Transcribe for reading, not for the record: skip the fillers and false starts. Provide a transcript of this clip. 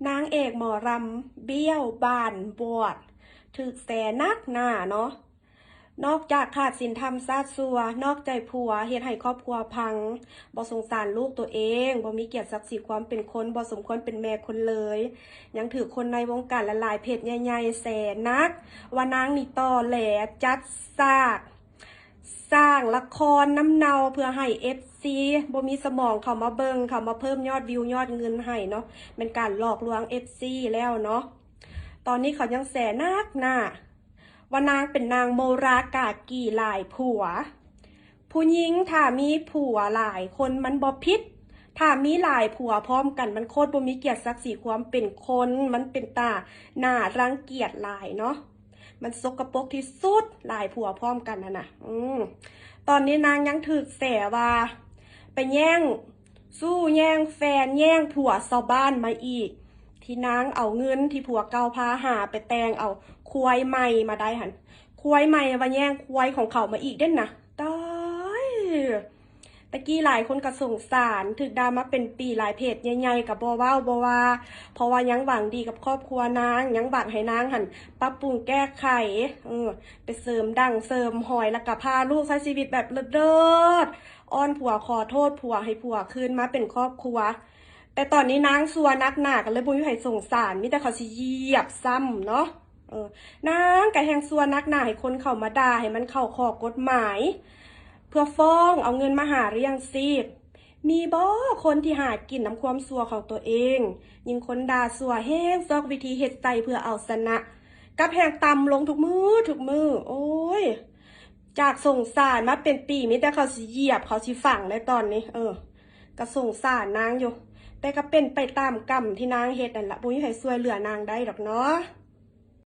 นางเอกหมอรำเบี้ยวบานบวชถึกแสนักหน้าเนาะนอกจากขาดศีลธรรมซาดซัวนอกใจผัวเฮ็ดให้ครอบครัวพังบ่สงสารลูกตัวเองบ่มีเกียรติศักดิ์ศรีความเป็นคนบ่สมควรเป็นแม่คนเลยยังถือคนในวงการละลายเพจใหญ่ๆแสนักว่านางนี่ต่อแหลจัดซากสร้างละครน้ำเนาเพื่อให้FCบ่มีสมองเขามาเบิ่งเขามาเพิ่มยอดวิวยอดเงินให้เนาะเป็นการหลอกลวงFCแล้วเนาะตอนนี้เขายังแสนักหน้าว่านางเป็นนางโมรากากีหลายผัวผู้หญิงถ้ามีผัวหลายคนมันบ่ผิดถ้ามีหลายผัวพร้อมกันมันโคตรบ่มีเกียรติศักดิ์ศรีความเป็นคนมันเป็นตาหน้ารังเกียจหลายเนาะมันสกปรกที่สุดหลายผัวพร้อมกันนะตอนนี้นางยังถึกแสว่าไปแย่งสู้แย่งแฟนแย่งผัวชาวบ้านมาอีกที่นางเอาเงินที่ผัวเก่าพาหาไปแต่งเอาควายใหม่มาได้หันควายใหม่มาแย่งควายของเขามาอีกเด้นนะตายตะกี้หลายคนก็สงสารถึกดามาเป็นปีหลายเพจใหญ่ๆกับบ่ว่าเพราะว่ายังหวังดีกับครอบครัวนางยังหวังให้นางหันปรับปรุงแก้ไขไปเสริมดังเสริมหอยแล้วก็พาลูกใช้ชีวิตแบบเลิศอ้อนผัวขอโทษผัวให้ผัวคืนมาเป็นครอบครัวแต่ตอนนี้นางซัวนักหนากันเลยบ่มีใครสงสารมีแต่เขาสิเหยียบซ้ำเนาะนางกะแหงซัวนักหนาให้คนเข้ามาด่าให้มันเข้าข้อกฎหมายเพื่อฟ้องเอาเงินมาหาเลี้ยงชีพมีบ่คนที่หากินน้ำความซัวของตัวเองยิ่งคนด่าซัวแห้งซอกวิธีเฮ็ดใจเพื่อเอาชนะกับแหงต่ำลงทุกมือโอ้ยจากสงสารมาเป็นปีมีแต่เขาสิเหยียบเขาสิฝังในตอนนี้ก็สงสารนางอยู่แต่ก็เป็นไปตามกรรมที่นางเฮ็ดนั่นละบ่มีใครช่วยเหลือนางได้หรอกเนาะ